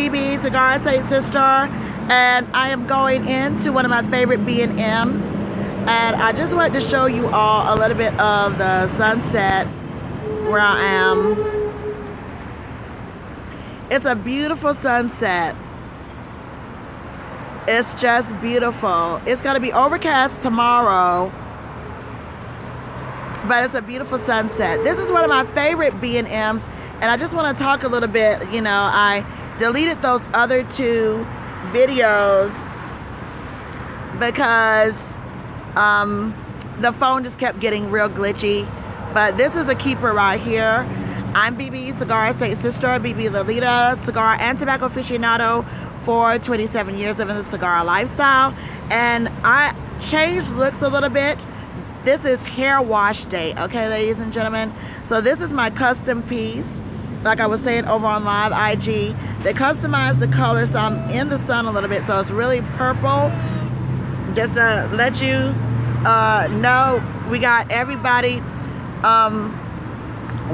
BB Cigar Say Cistar, and I am going into one of my favorite B&Ms, and I just wanted to show you all a little bit of the sunset where I am. It's a beautiful sunset. It's just beautiful. It's going to be overcast tomorrow, but it's a beautiful sunset. This is one of my favorite B&Ms, and I just want to talk a little bit. You know, I deleted those other two videos because the phone just kept getting real glitchy, but this is a keeper right here. I'm BB Cigar Say Cistar, BB Lolita, cigar and tobacco aficionado for 27 years living the cigar lifestyle, and I changed looks a little bit. This is hair wash day, okay, ladies and gentlemen. So this is my custom piece. Like I was saying over on live IG, they customized the color so I'm in the sun a little bit, so it's really purple. Just to let you know, we got everybody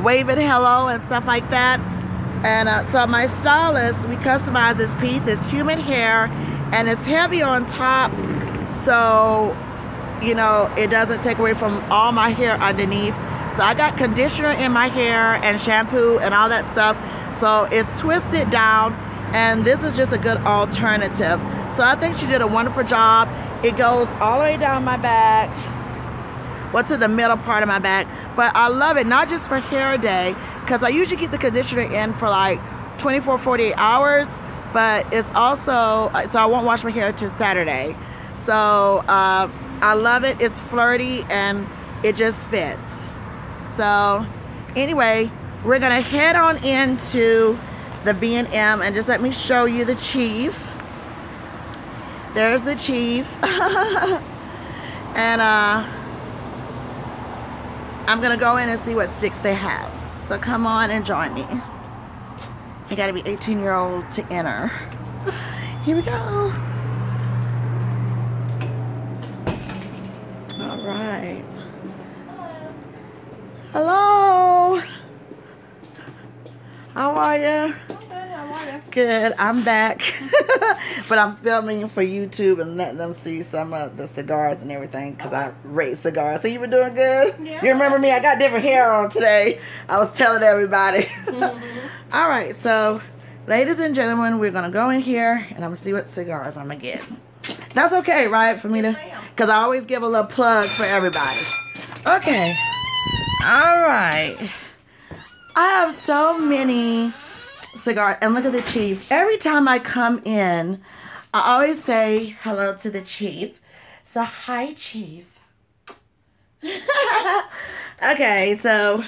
waving hello and stuff like that. And so my stylist, we customized this piece. It's human hair and it's heavy on top, so you know it doesn't take away from all my hair underneath. So I got conditioner in my hair and shampoo and all that stuff, so it's twisted down, and this is just a good alternative. So I think she did a wonderful job. It goes all the way down my back, well, to the middle part of my back, but I love it, not just for hair day, because I usually keep the conditioner in for like 24, 48 hours, but it's also, so I won't wash my hair till Saturday. So I love it. It's flirty and it just fits. So anyway, we're gonna head on into the B&M, and just let me show you the chief. There's the chief. And I'm gonna go in and see what sticks they have. So come on and join me. You gotta be 18-year-old to enter. Here we go. All right. Hello. How are you? Good. I'm back. But I'm filming for YouTube and letting them see some of the cigars and everything, because I rate cigars. So you been doing good? Yeah. You remember me? I got different hair on today. I was telling everybody. All right. So, ladies and gentlemen, we're going to go in here and I'm going to see what cigars I'm going to get. That's okay, right? For me to, because I always give a little plug for everybody. Okay. All right. I have so many cigars, and look at the chief. Every time I come in, I always say hello to the chief. So hi, chief. Okay, so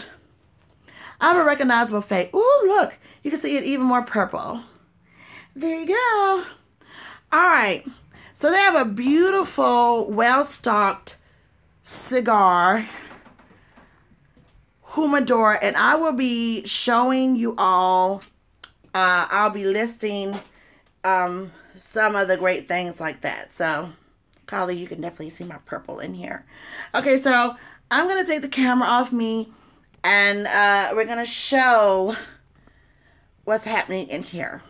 I have a recognizable face. Ooh, look, you can see it even more purple. There you go. All right, so they have a beautiful, well-stocked cigar humidor, and I will be showing you all. I'll be listing some of the great things like that. So, Collie, you can definitely see my purple in here. Okay, so I'm going to take the camera off me, and we're going to show what's happening in here.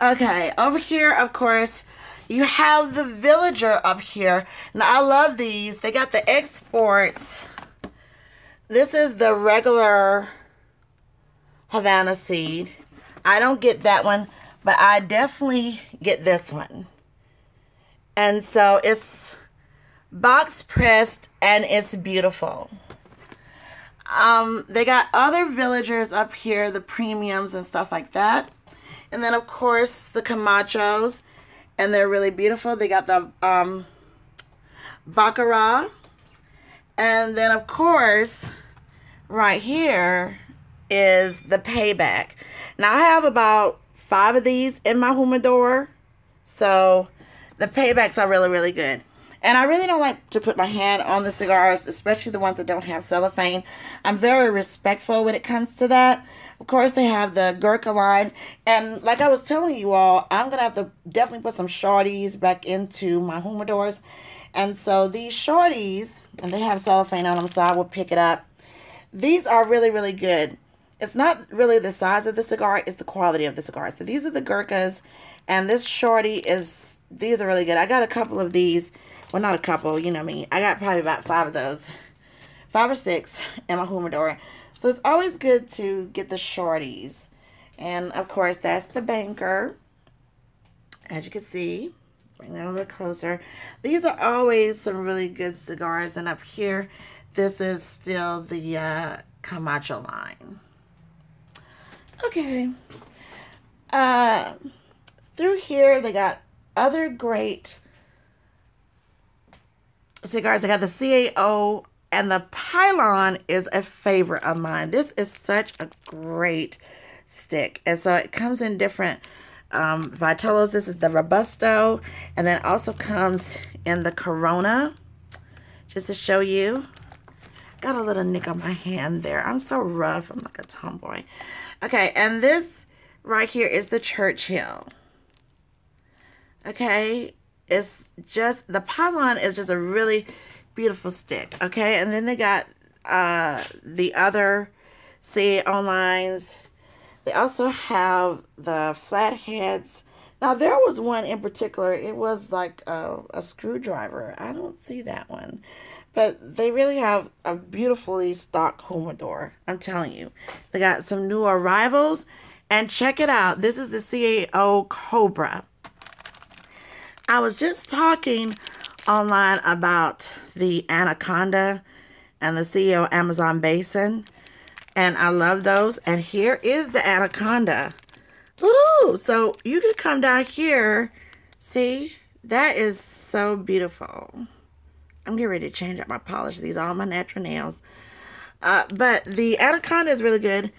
Okay, over here, of course, you have the Villager up here. Now, I love these. They got the exports. This is the regular Havana seed. I don't get that one, but I definitely get this one. And so it's box pressed and it's beautiful. They got other Villagers up here, the premiums and stuff like that. And then of course the Camachos, and they're really beautiful. They got the Baccarat. And then of course right here is the Payback. Now I have about 5 of these in my humidor, so the Paybacks are really, really good. And I really don't like to put my hand on the cigars, especially the ones that don't have cellophane. I'm very respectful when it comes to that. Of course, they have the Gurkha line, and like I was telling you all, I'm gonna have to definitely put some shorties back into my humidors. And so these shorties, and they have cellophane on them, so I will pick it up. These are really, really good. it's not really the size of the cigar, it's the quality of the cigar. So these are the Gurkhas, and this shorty is, these are really good. I got a couple of these. Well, not a couple, you know me. I got probably about 5 of those. 5 or 6 in my humidor. So it's always good to get the shorties. And of course, that's the banker. As you can see, bring that a little closer. These are always some really good cigars. And up here, this is still the Camacho line. Okay. Through here, they got other great cigars. I got the CAO, and the Pilón is a favorite of mine. This is such a great stick. And so it comes in different Vitolos. This is the Robusto, and then it also comes in the Corona. Just to show you. Got a little nick on my hand there. I'm so rough. I'm like a tomboy. Okay, and this right here is the Churchill. Okay, it's just, the Pilón is just a really beautiful stick. Okay, and then they got the other CAO lines. They also have the flatheads. Now, there was one in particular. It was like a screwdriver. I don't see that one. But they really have a beautifully stocked humidor. I'm telling you. They got some new arrivals. And check it out. This is the CAO Cobra. I was just talking online about the Anaconda and the CAO Amazon Basin. And I love those. And here is the Anaconda. Ooh, so you can come down here. See, that is so beautiful. I'm getting ready to change up my polish. These are all my natural nails. But the Anaconda is really good.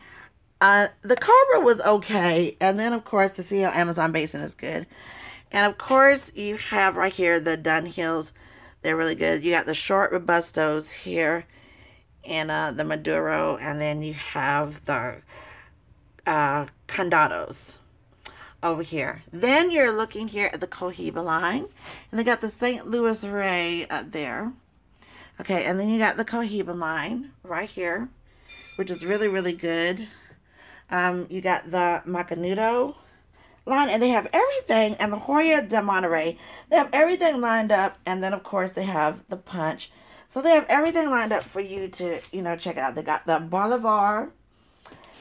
The Cobra was okay. And then, of course, the CAO Amazon Basin is good. And, of course, you have right here the Dunhills. They're really good. You got the short Robustos here. And the Maduro. And then you have the Condados over here. Then you're looking here at the Cohiba line. And they got the St. Louis Ray up there. Okay, and then you got the Cohiba line right here, which is really, really good. You got the Macanudo line, and they have everything. And the Joya de Monterey, they have everything lined up. And then, of course, they have the Punch. So they have everything lined up for you to, you know, check it out. They got the Bolivar.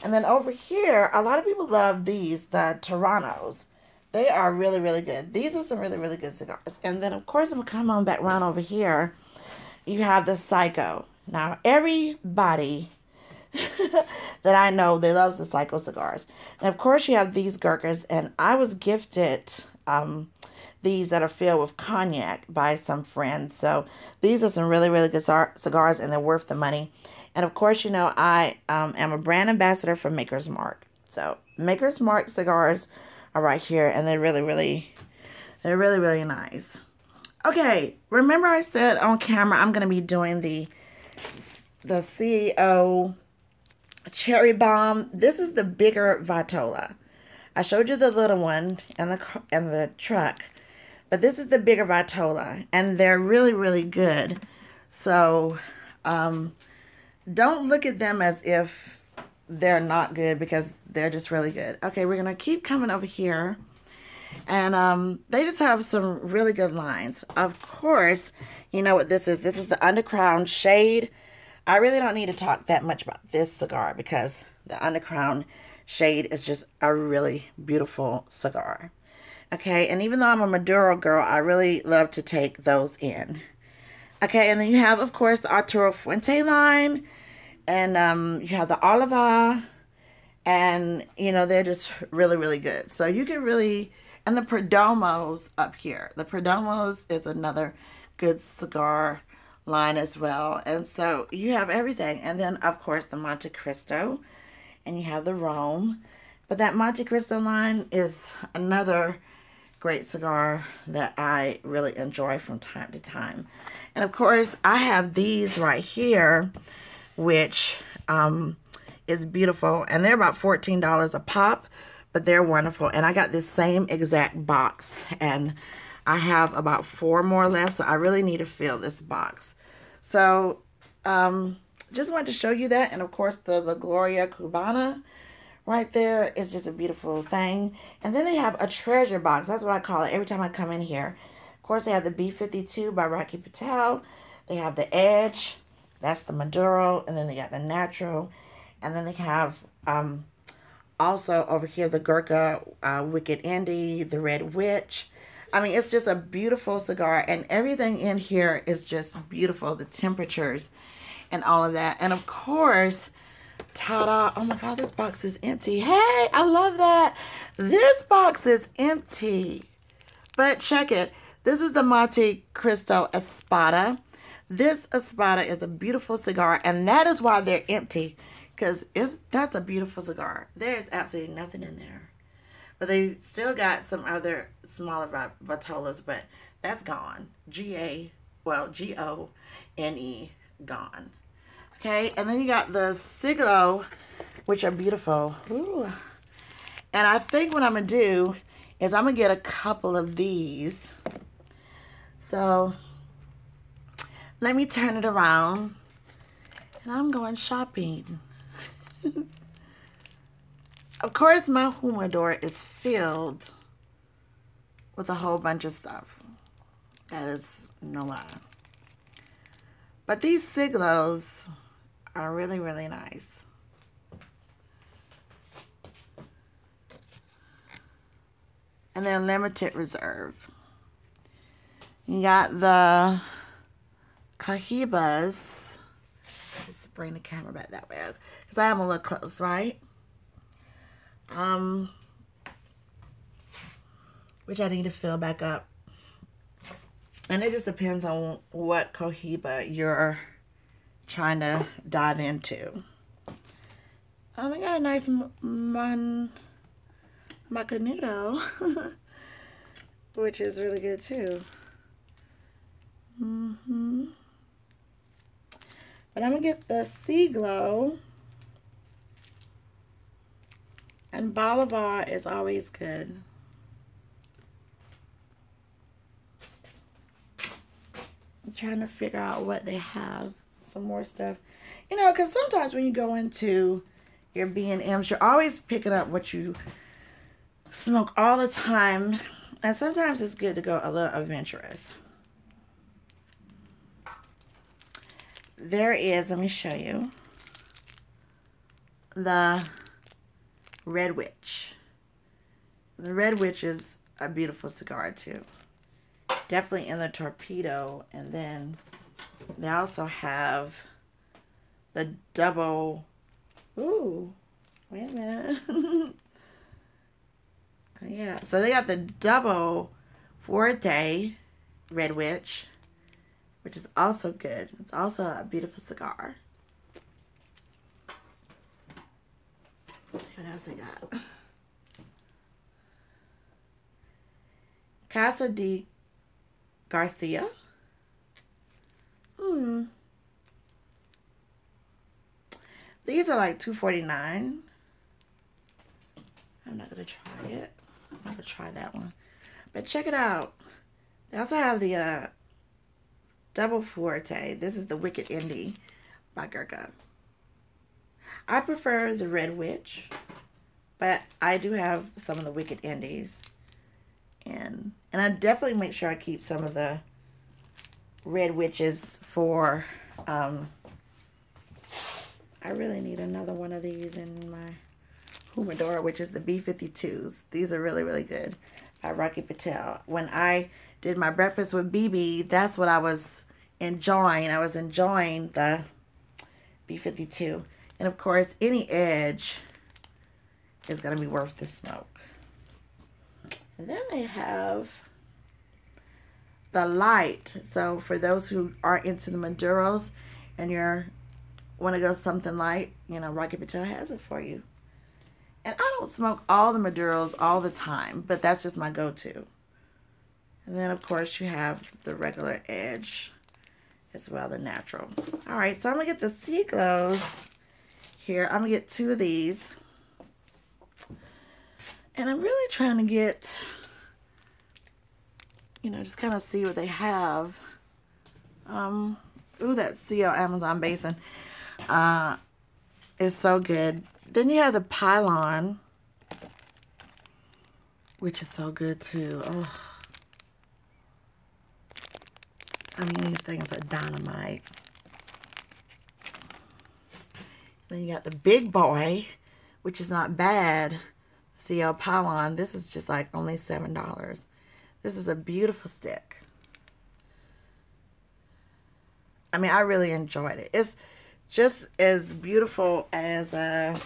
And then over here, a lot of people love these, the Torontos. They are really, really good. These are some really, really good cigars. And then, of course, I'm going to come on back around over here. You have the Psycho. Now, everybody that I know, they love the Psycho cigars. And, of course, you have these Gurkhas. And I was gifted these that are filled with cognac by some friends. So these are some really, really good cigars, and they're worth the money. And of course, you know, I am a brand ambassador for Maker's Mark. So Maker's Mark cigars are right here, and they're really, really nice. Okay, remember I said on camera I'm going to be doing the CAO Cherry Bomb. This is the bigger Vitola. I showed you the little one and the truck, but this is the bigger Vitola, and they're really, really good. So, don't look at them as if they're not good, because they're just really good. Okay, we're going to keep coming over here. And they just have some really good lines. Of course, you know what this is. This is the Undercrown Shade. I really don't need to talk that much about this cigar, because the Undercrown Shade is just a really beautiful cigar. Okay, and even though I'm a Maduro girl, I really love to take those in. Okay, and then you have, of course, the Arturo Fuente line. And you have the Oliva. And, you know, they're just really, really good. So you can really... And the Perdomos up here. The Perdomos is another good cigar line as well. And so you have everything. And then, of course, the Monte Cristo. And you have the Rome. But that Monte Cristo line is another great cigar that I really enjoy from time to time. And, of course, I have these right here, which is beautiful. And they're about $14 a pop. But they're wonderful. And I got this same exact box. And I have about 4 more left. So I really need to fill this box. So just wanted to show you that. And of course, the La Gloria Cubana right there is just a beautiful thing. And then they have a treasure box. That's what I call it every time I come in here. Of course, they have the B52 by Rocky Patel. They have the Edge. That's the Maduro. And then they got the Natural. And then they have also over here the Gurkha Wicked Indie, the Red Witch. I mean, it's just a beautiful cigar. And everything in here is just beautiful. The temperatures and all of that. And of course, ta-da. Oh my God, this box is empty. Hey, I love that. This box is empty. But check it. This is the Monte Cristo Espada. This Espada is a beautiful cigar, and that is why they're empty, because that's a beautiful cigar. There is absolutely nothing in there. But they still got some other smaller Vitolas, but that's gone. G-O-N-E, gone. Okay, and then you got the Siglo, which are beautiful. Ooh. And I think what I'm going to do is I'm going to get a couple of these. So, let me turn it around. And I'm going shopping. Of course, my humidor is filled with a whole bunch of stuff. That is no lie. But these Siglos are really, really nice. And they're limited reserve. You got the Cohibas. Just bring the camera back that way, because I am a little close, right? Which I need to fill back up. And it just depends on what Cohiba you're trying to dive into. They got a nice Macanudo, which is really good too. But I'm gonna get the Siglo, and Bolivar is always good. I'm trying to figure out what they have. Some more stuff, you know, because sometimes when you go into your B&Ms, you're always picking up what you smoke all the time, and sometimes it's good to go a little adventurous. There is, let me show you, the Red Witch. The Red Witch is a beautiful cigar too. Definitely in the Torpedo. And then they also have the double, ooh, wait a minute. Yeah, so they got the double Forte Red Witch, which is also good. It's also a beautiful cigar. Let's see what else they got. Casa de Garcia. These are like $2.49. I'm not gonna try it. I'm not gonna try that one. But check it out. They also have the Double Forte. This is the Wicked Indie by Gurkha. I prefer the Red Witch, but I do have some of the Wicked Indies. And I definitely make sure I keep some of the Red Witches for, I really need another one of these in my humidor, which is the B52s. These are really, really good by Rocky Patel. When I did my breakfast with BB, that's what I was enjoying. I was enjoying the B52. And of course, any Edge is going to be worth the smoke. And then they have the Light. So for those who are into the Maduros and you want to go something light, you know, Rocky Patel has it for you. And I don't smoke all the Maduros all the time, but that's just my go-to. And then, of course, you have the regular Edge as well, the natural. All right, so I'm going to get the Siglos here. I'm going to get 2 of these. And I'm really trying to get, you know, just kind of see what they have. Ooh, that CAO Amazon Basin. It's so good. Then you have the Pilon, which is so good too. Oh. I mean, these things are dynamite. Then you got the big boy, which is not bad. CAO Pilón. This is just like only $7. This is a beautiful stick. I mean, I really enjoyed it. It's just as beautiful as, oh,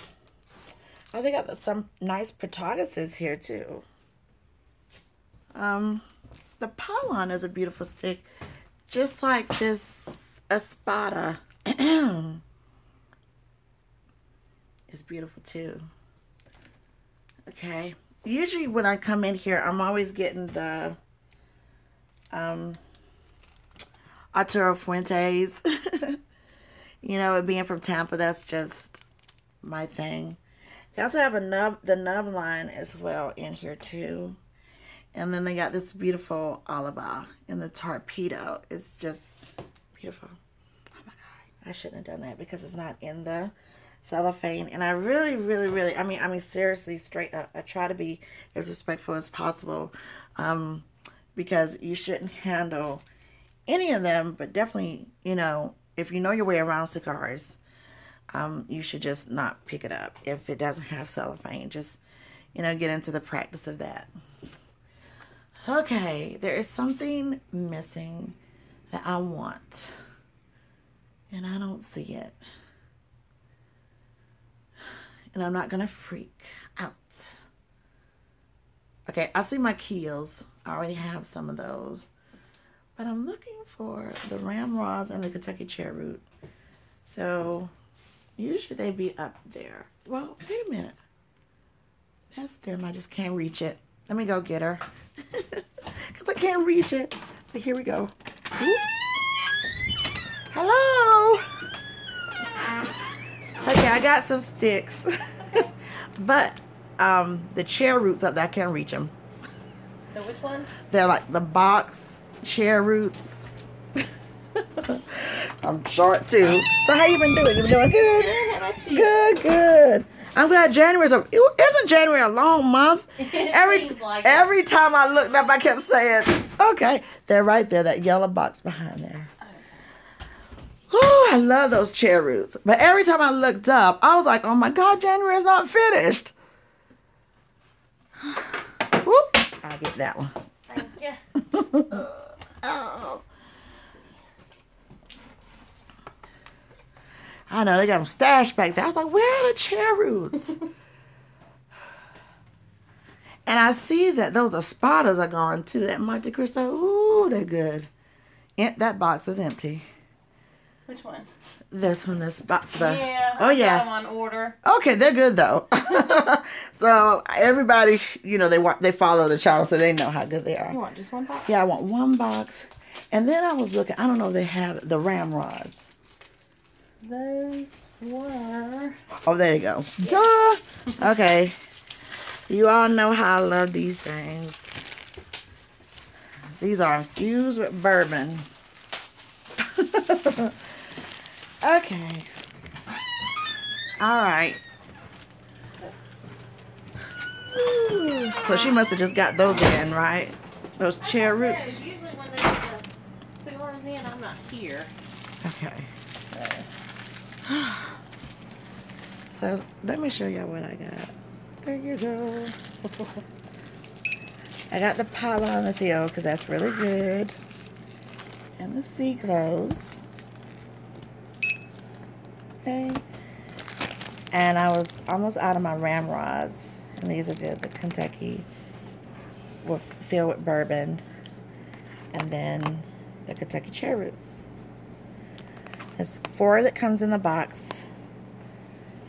they got some nice protaguses here too. The Pilon is a beautiful stick, just like this Espada. It's beautiful too. Okay. Usually when I come in here, I'm always getting the Arturo Fuentes. You know, it being from Tampa, that's just my thing. They also have the nub line as well in here too. And then they got this beautiful Oliva in the Torpedo. It's just beautiful. Oh my God. I shouldn't have done that because it's not in the cellophane. And I really, I mean, seriously, straight up, I try to be as respectful as possible, because you shouldn't handle any of them, but definitely, you know, if you know your way around cigars, you should just not pick it up if it doesn't have cellophane. Just, you know, get into the practice of that. Okay, there is something missing that I want, and I don't see it. And I'm not gonna freak out. Okay, I see my keels. I already have some of those. But I'm looking for the RamRods and the Kentucky Cheeroot. So, usually they'd be up there. Well, wait a minute. That's them. I just can't reach it. Let me go get her. Because I can't reach it. So here we go. Ooh. Hello. Okay, I got some sticks. But the Cheeroots up there, I can't reach them. So which ones? They're like the box Cheeroots. I'm short too. So how you been doing? You been doing good? How about you? Good, good. I'm glad January's over. Isn't January a long month? Every time I looked up, I kept saying, okay, they're right there, that yellow box behind there. Oh, I love those Cheeroots. But every time I looked up, I was like, oh my God, January's not finished. Whoop, I'll get that one. Thank you. Oh. I know, they got them stashed back there. I was like, where are the Cheeroots? And I see that those Espadas are gone too. That Monte Cristo, ooh, they're good. That box is empty. Which one? This one, yeah. Oh, yeah. I'm on order. Okay, they're good though. So everybody, you know, they follow the channel, so they know how good they are. You want just one box? Yeah, I want one box. And then I was looking, I don't know if they have the RamRods. Those were... Oh, there you go. Yeah. Duh! Okay. You all know how I love these things. These are infused with bourbon. Okay. Alright. So she must have just got those in, right? Those Cheeroots. Usually when they get the cigars in, I'm not here. Okay. So let me show y'all what I got. There you go. I got the Pilón and the CAO because that's really good. And the Siglos. Okay. And I was almost out of my RamRods. And these are good. The Kentucky will filled with bourbon. And then the Kentucky Cheeroots. There's 4 that comes in the box.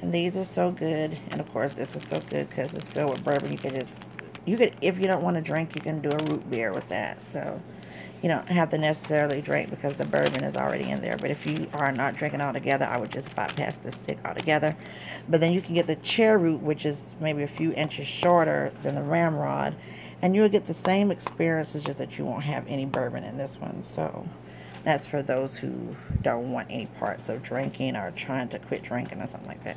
And these are so good. And of course this is so good because it's filled with bourbon. You could if you don't want to drink, you can do a root beer with that. So you don't have to necessarily drink because the bourbon is already in there. But if you are not drinking altogether, I would just bypass this stick altogether. But then you can get the Cheeroot, which is maybe a few inches shorter than the RamRod. And you'll get the same experience, it's just that you won't have any bourbon in this one. So That's for those who don't want any parts of drinking or trying to quit drinking or something like that.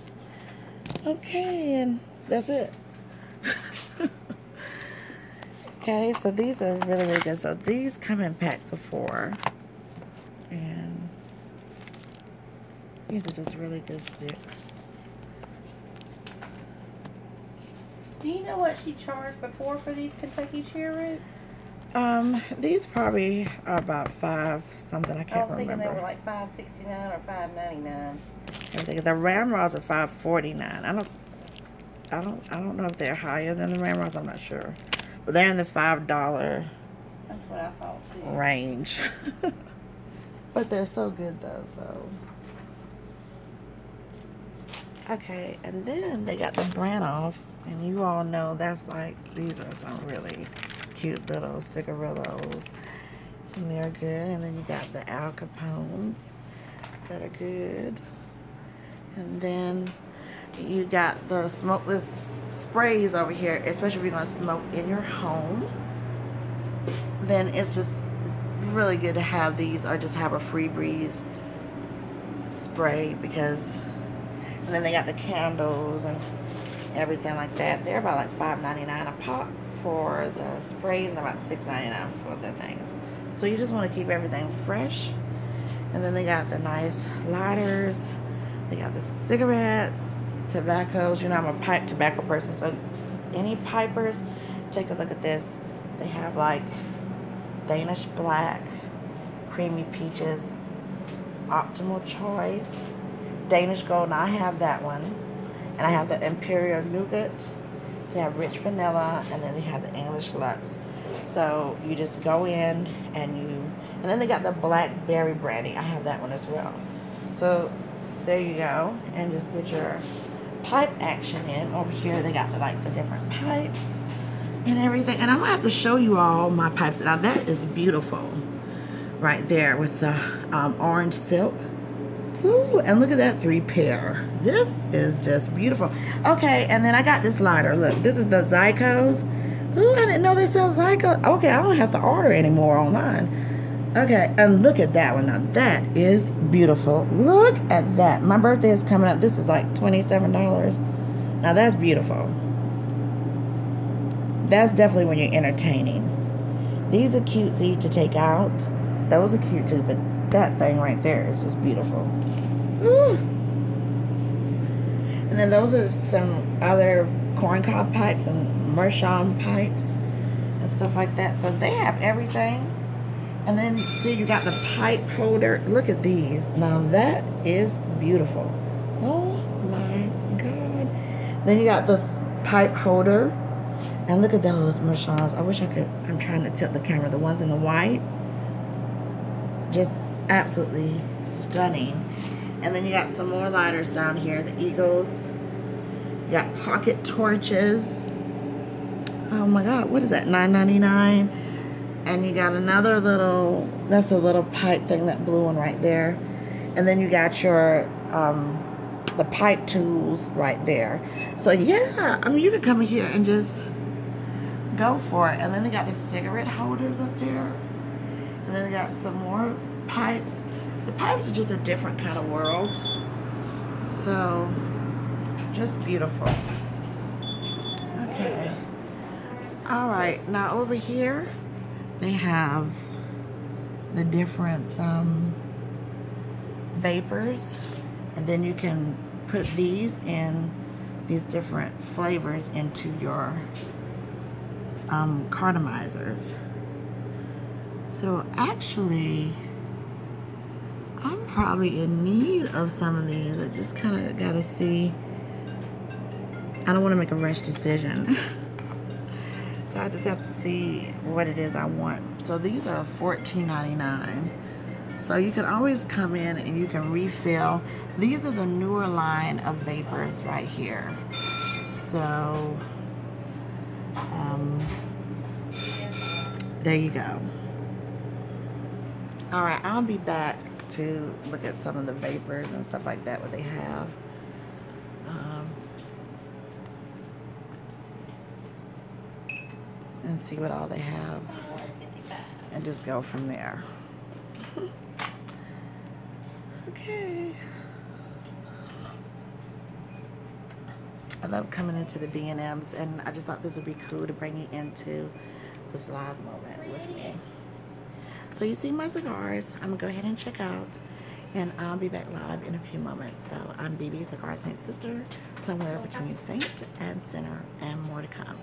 Okay, and that's it. Okay, so these are really, really good. So these come in packs of 4. And these are just really good sticks. Do you know what she charged before for these Kentucky Cheeroots? These probably are about 5 something. I can't remember. I was thinking they were like $5.69 or $5.99. I think the RamRods are $5.49. I don't know if they're higher than the RamRods. I'm not sure, but they're in the $5. That's what I thought too. Range. But they're so good though. So okay, and then they got the brand off, and you all know that's like, these are some really cute little cigarillos, and they're good. And then you got the Al Capones that are good, and then you got the smokeless sprays over here, especially if you're going to smoke in your home. Then it's just really good to have these, or just have a Free Breeze spray, because, and then they got the candles and everything like that. They're about like $5.99 a pop for the sprays, and about $6.99 for the things. So you just want to keep everything fresh. And then they got the nice lighters, they got the cigarettes, the tobaccos. You know, I'm a pipe tobacco person, so any pipers, take a look at this. They have like Danish Black, Creamy Peaches, Optimal Choice, Danish Gold. Now I have that one, and I have the Imperial Nougat. They have Rich Vanilla, and then they have the English Luxe. So you just go in and then they got the Blackberry Brandy. I have that one as well. So there you go, and just get your pipe action in. Over here they got the different pipes and everything, and I'm gonna have to show you all my pipes. Now that is beautiful right there with the orange silk. Ooh, and look at that 3-pair. This is just beautiful. Okay, and then I got this lighter. Look, this is the Zycos. Ooh, I didn't know they sell Zycos. Okay, I don't have to order anymore online. Okay, and look at that one. Now that is beautiful. Look at that. My birthday is coming up. This is like $27. Now that's beautiful. That's definitely when you're entertaining. These are cutesy to take out. Those are cute too, but that thing right there is just beautiful. Ooh. And then those are some other corncob pipes and meerschaum pipes and stuff like that. So they have everything. And then see, you got the pipe holder. Look at these. Now that is beautiful. Oh my God. Then you got this pipe holder. And look at those meerschaums. I wish I could. I'm trying to tilt the camera. The ones in the white. Just absolutely stunning. And then you got some more lighters down here. The Eagles. You got pocket torches. Oh my God, what is that? $9.99. And you got another little, that's a little pipe thing, that blue one right there. And then you got your the pipe tools right there. So yeah, I mean, you could come in here and just go for it. And then they got the cigarette holders up there. And then they got some more pipes. The pipes are just a different kind of world. So, just beautiful. Okay. Alright, now over here, they have the different vapors. And then you can put these in, these different flavors into your cartomizers. So actually, I'm probably in need of some of these. I just kind of gotta see. I don't want to make a rush decision. So I just have to see what it is I want. So these are $14.99. So you can always come in and you can refill. These are the newer line of vapors right here. So there you go. All right, I'll be back to look at some of the vapors and stuff like that, what they have. And see what all they have. And just go from there. Okay. I love coming into the B&Ms, and I just thought this would be cool to bring you into this live moment with me. So you see my cigars. I'm gonna go ahead and check out, and I'll be back live in a few moments. So I'm BB Cigar Saint Sister, somewhere between Saint and Sinner, and more to come.